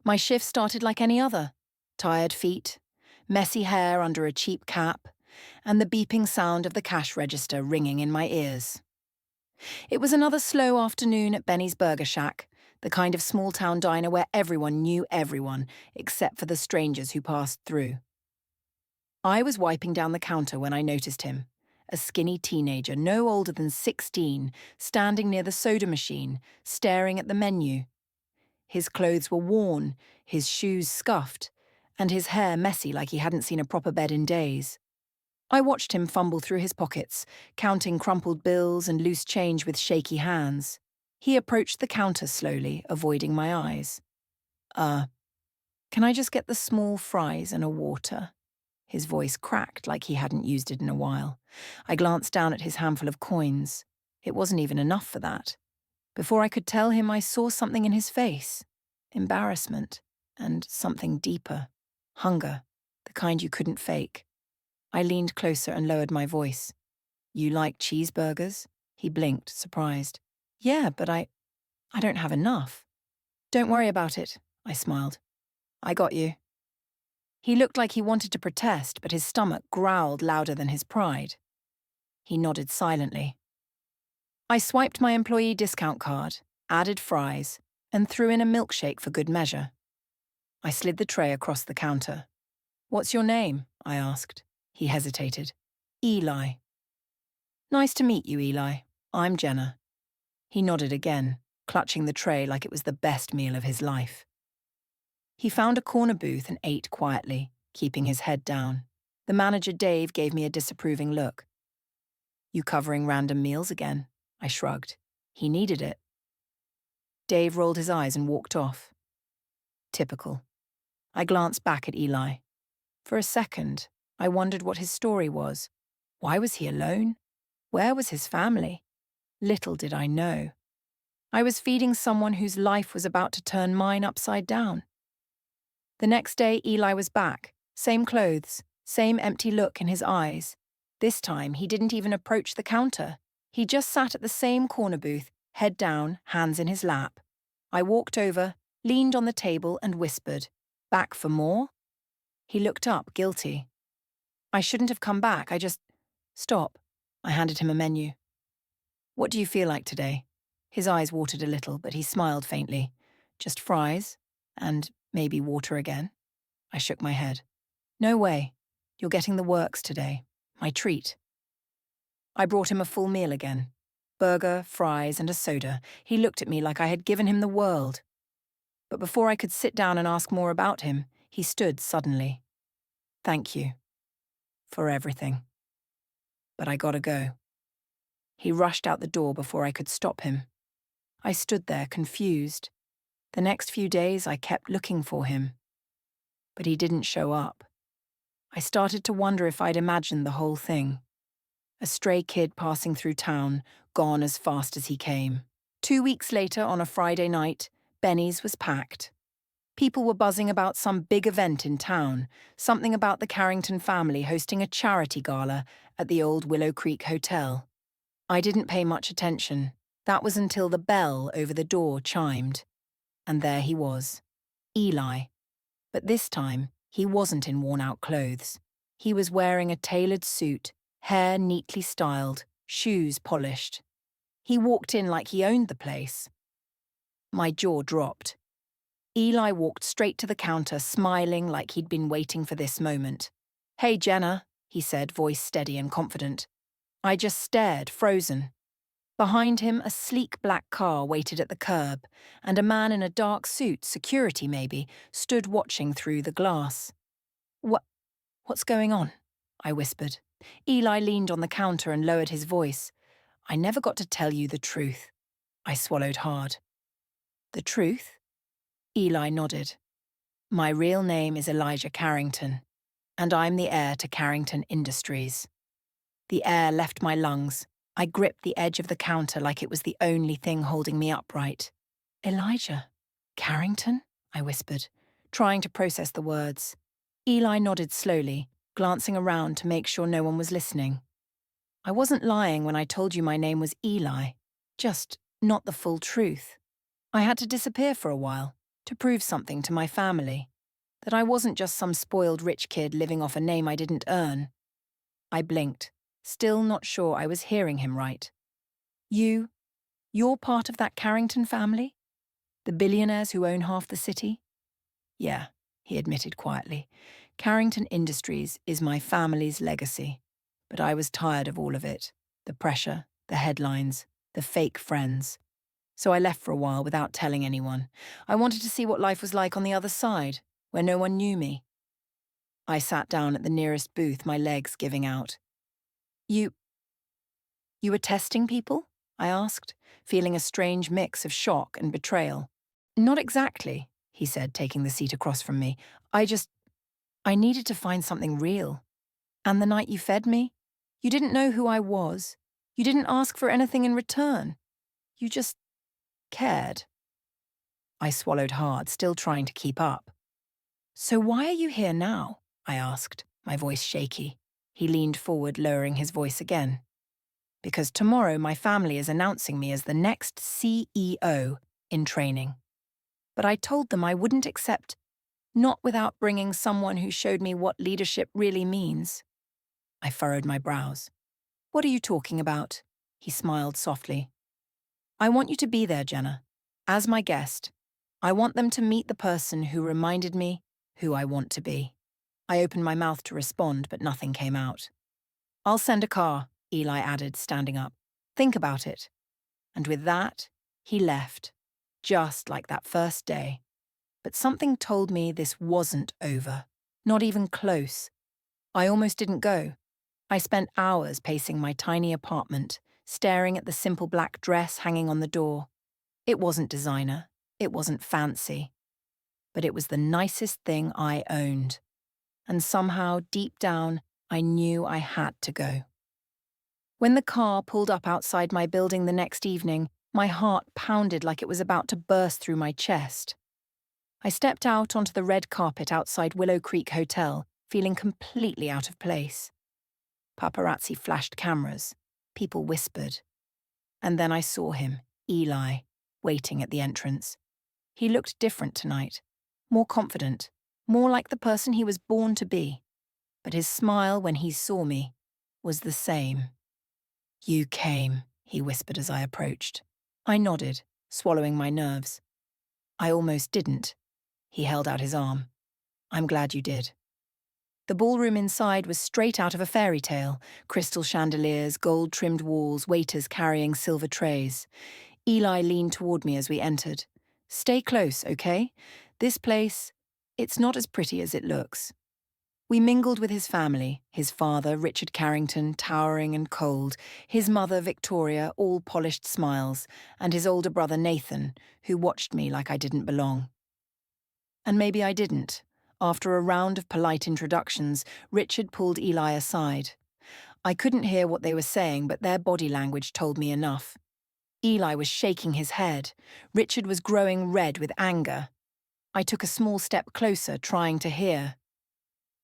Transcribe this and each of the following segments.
My shift started like any other. Tired feet, messy hair under a cheap cap, and the beeping sound of the cash register ringing in my ears. It was another slow afternoon at Benny's Burger Shack, the kind of small-town diner where everyone knew everyone, except for the strangers who passed through. I was wiping down the counter when I noticed him, a skinny teenager no older than 16, standing near the soda machine, staring at the menu. His clothes were worn, his shoes scuffed, and his hair messy like he hadn't seen a proper bed in days. I watched him fumble through his pockets, counting crumpled bills and loose change with shaky hands. He approached the counter slowly, avoiding my eyes. Can I just get the small fries and a water?" His voice cracked like he hadn't used it in a while. I glanced down at his handful of coins. It wasn't even enough for that. Before I could tell him, I saw something in his face. Embarrassment, and something deeper. Hunger, the kind you couldn't fake. I leaned closer and lowered my voice. "You like cheeseburgers?" He blinked, surprised. "Yeah, but I don't have enough." "Don't worry about it," I smiled. "I got you." He looked like he wanted to protest, but his stomach growled louder than his pride. He nodded silently. I swiped my employee discount card, added fries, and threw in a milkshake for good measure. I slid the tray across the counter. "What's your name?" I asked. He hesitated. "Eli." "Nice to meet you, Eli. I'm Jenna." He nodded again, clutching the tray like it was the best meal of his life. He found a corner booth and ate quietly, keeping his head down. The manager, Dave, gave me a disapproving look. "You covering random meals again?" I shrugged. He needed it. Dave rolled his eyes and walked off. Typical. I glanced back at Eli. For a second, I wondered what his story was. Why was he alone? Where was his family? Little did I know. I was feeding someone whose life was about to turn mine upside down. The next day, Eli was back. Same clothes, same empty look in his eyes. This time, he didn't even approach the counter. He just sat at the same corner booth, head down, hands in his lap. I walked over, leaned on the table and whispered, "Back for more?" He looked up, guilty. "I shouldn't have come back, I just—" "Stop." I handed him a menu. "What do you feel like today?" His eyes watered a little, but he smiled faintly. "Just fries, and maybe water again." I shook my head. "No way. You're getting the works today. My treat." I brought him a full meal again. Burger, fries, and a soda. He looked at me like I had given him the world. But before I could sit down and ask more about him, he stood suddenly. "Thank you. For everything. But I gotta go." He rushed out the door before I could stop him. I stood there, confused. The next few days, I kept looking for him. But he didn't show up. I started to wonder if I'd imagined the whole thing. A stray kid passing through town, gone as fast as he came. 2 weeks later, on a Friday night, Benny's was packed. People were buzzing about some big event in town, something about the Carrington family hosting a charity gala at the old Willow Creek Hotel. I didn't pay much attention. That was until the bell over the door chimed. And there he was, Eli. But this time, he wasn't in worn-out clothes. He was wearing a tailored suit, hair neatly styled, shoes polished. He walked in like he owned the place. My jaw dropped. Eli walked straight to the counter, smiling like he'd been waiting for this moment. "Hey, Jenna," he said, voice steady and confident. I just stared, frozen. Behind him, a sleek black car waited at the curb, and a man in a dark suit, security maybe, stood watching through the glass. What's going on?" I whispered. Eli leaned on the counter and lowered his voice. "I never got to tell you the truth." I swallowed hard. "The truth?" Eli nodded. "My real name is Elijah Carrington, and I'm the heir to Carrington Industries." The air left my lungs. I gripped the edge of the counter like it was the only thing holding me upright. "Elijah Carrington?" I whispered, trying to process the words. Eli nodded slowly, glancing around to make sure no one was listening. "I wasn't lying when I told you my name was Eli, just not the full truth. I had to disappear for a while, to prove something to my family, that I wasn't just some spoiled rich kid living off a name I didn't earn. I blinked, still not sure I was hearing him right. You're part of that Carrington family? The billionaires who own half the city? Yeah, he admitted quietly. Carrington Industries is my family's legacy. But I was tired of all of it. The pressure, the headlines, the fake friends. So I left for a while without telling anyone. I wanted to see what life was like on the other side, where no one knew me. I sat down at the nearest booth, my legs giving out. You were testing people? I asked, feeling a strange mix of shock and betrayal. Not exactly, he said, taking the seat across from me. I needed to find something real. And the night you fed me, you didn't know who I was. You didn't ask for anything in return. You just cared. I swallowed hard, still trying to keep up. So why are you here now? I asked, my voice shaky. He leaned forward, lowering his voice again. Because tomorrow my family is announcing me as the next CEO in training. But I told them I wouldn't accept, not without bringing someone who showed me what leadership really means. I furrowed my brows. What are you talking about? He smiled softly. I want you to be there, Jenna. As my guest, I want them to meet the person who reminded me who I want to be. I opened my mouth to respond, but nothing came out. I'll send a car, Eli added, standing up. Think about it. And with that, he left, just like that first day. But something told me this wasn't over, not even close. I almost didn't go. I spent hours pacing my tiny apartment, staring at the simple black dress hanging on the door. It wasn't designer, it wasn't fancy, but it was the nicest thing I owned. And somehow, deep down, I knew I had to go. When the car pulled up outside my building the next evening, my heart pounded like it was about to burst through my chest. I stepped out onto the red carpet outside Willow Creek Hotel, feeling completely out of place. Paparazzi flashed cameras. People whispered. And then I saw him, Eli, waiting at the entrance. He looked different tonight, more confident, more like the person he was born to be. But his smile when he saw me was the same. You came, he whispered as I approached. I nodded, swallowing my nerves. I almost didn't. He held out his arm. I'm glad you did. The ballroom inside was straight out of a fairy tale. Crystal chandeliers, gold-trimmed walls, waiters carrying silver trays. Eli leaned toward me as we entered. Stay close, okay? This place, it's not as pretty as it looks. We mingled with his family, his father, Richard Carrington, towering and cold, his mother, Victoria, all polished smiles, and his older brother, Nathan, who watched me like I didn't belong. And maybe I didn't. After a round of polite introductions, Richard pulled Eli aside. I couldn't hear what they were saying, but their body language told me enough. Eli was shaking his head. Richard was growing red with anger. I took a small step closer, trying to hear.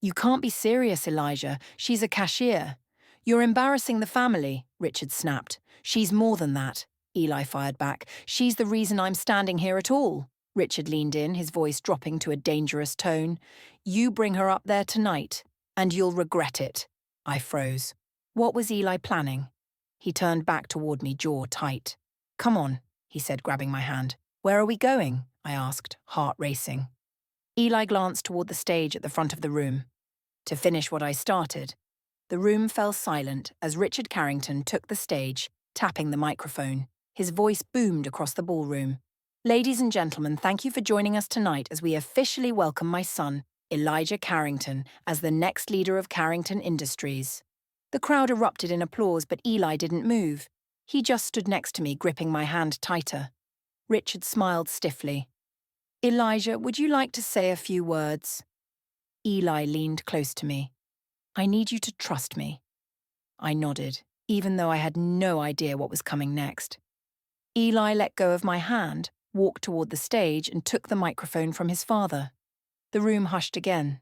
You can't be serious, Elijah. She's a cashier. You're embarrassing the family, Richard snapped. She's more than that, Eli fired back. She's the reason I'm standing here at all. Richard leaned in, his voice dropping to a dangerous tone. You bring her up there tonight, and you'll regret it. I froze. What was Eli planning? He turned back toward me, jaw tight. Come on, he said, grabbing my hand. Where are we going? I asked, heart racing. Eli glanced toward the stage at the front of the room. To finish what I started. The room fell silent as Richard Carrington took the stage, tapping the microphone. His voice boomed across the ballroom. Ladies and gentlemen, thank you for joining us tonight as we officially welcome my son, Elijah Carrington, as the next leader of Carrington Industries. The crowd erupted in applause, but Eli didn't move. He just stood next to me, gripping my hand tighter. Richard smiled stiffly. Elijah, would you like to say a few words? Eli leaned close to me. I need you to trust me. I nodded, even though I had no idea what was coming next. Eli let go of my hand, walked toward the stage, and took the microphone from his father. The room hushed again.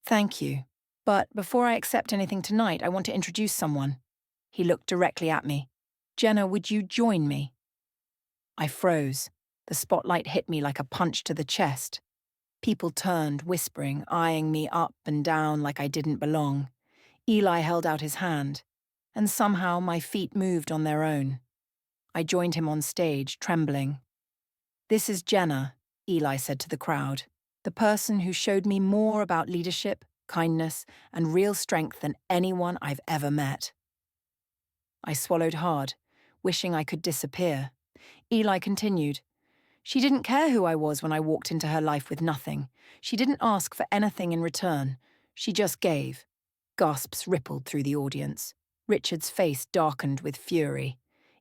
Thank you. But before I accept anything tonight, I want to introduce someone. He looked directly at me. Jenna, would you join me? I froze. The spotlight hit me like a punch to the chest. People turned, whispering, eyeing me up and down like I didn't belong. Eli held out his hand, and somehow my feet moved on their own. I joined him on stage, trembling. "This is Jenna," Eli said to the crowd, "the person who showed me more about leadership, kindness, and real strength than anyone I've ever met." I swallowed hard, wishing I could disappear. Eli continued, "She didn't care who I was when I walked into her life with nothing. She didn't ask for anything in return. She just gave." Gasps rippled through the audience. Richard's face darkened with fury.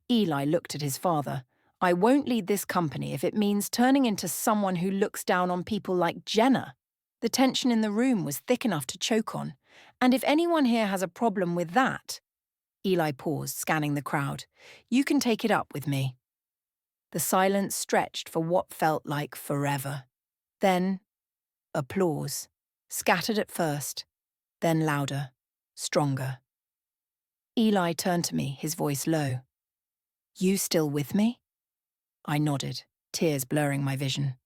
Eli looked at his father. "I won't lead this company if it means turning into someone who looks down on people like Jenna." The tension in the room was thick enough to choke on. "And if anyone here has a problem with that—" Eli paused, scanning the crowd. "You can take it up with me." The silence stretched for what felt like forever. Then, applause. Scattered at first, then louder, stronger. Eli turned to me, his voice low. "You still with me?" I nodded, tears blurring my vision.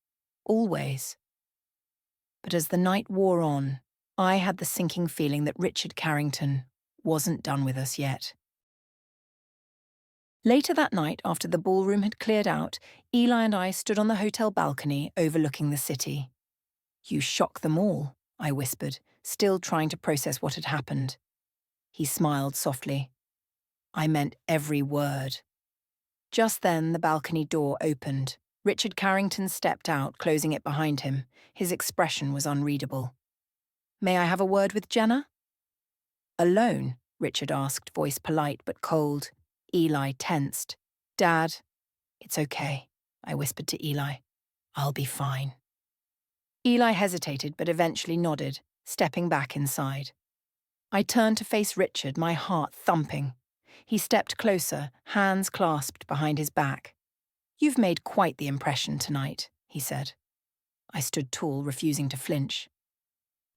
"Always." But as the night wore on, I had the sinking feeling that Richard Carrington wasn't done with us yet. Later that night, after the ballroom had cleared out, Eli and I stood on the hotel balcony overlooking the city. "You shock them all," I whispered, still trying to process what had happened. He smiled softly. "I meant every word." Just then, the balcony door opened. Richard Carrington stepped out, closing it behind him. His expression was unreadable. "May I have a word with Jenna?" "Alone?" Richard asked, voice polite but cold. Eli tensed. "Dad, it's okay," I whispered to Eli. "I'll be fine." Eli hesitated but eventually nodded, stepping back inside. I turned to face Richard, my heart thumping. He stepped closer, hands clasped behind his back. "You've made quite the impression tonight," he said. I stood tall, refusing to flinch.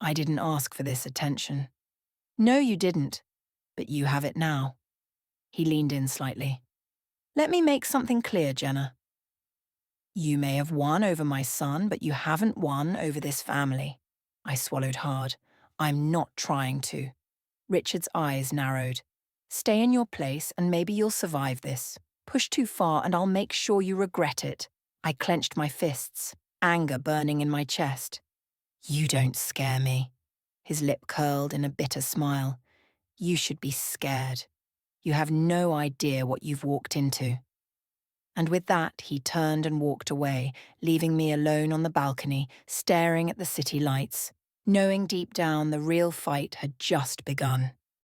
"I didn't ask for this attention." "No, you didn't, but you have it now." He leaned in slightly. "Let me make something clear, Jenna. You may have won over my son, but you haven't won over this family." I swallowed hard. "I'm not trying to." Richard's eyes narrowed. "Stay in your place and maybe you'll survive this. Push too far and I'll make sure you regret it." I clenched my fists, anger burning in my chest. "You don't scare me." His lip curled in a bitter smile. "You should be scared. You have no idea what you've walked into." And with that, he turned and walked away, leaving me alone on the balcony, staring at the city lights, knowing deep down the real fight had just begun.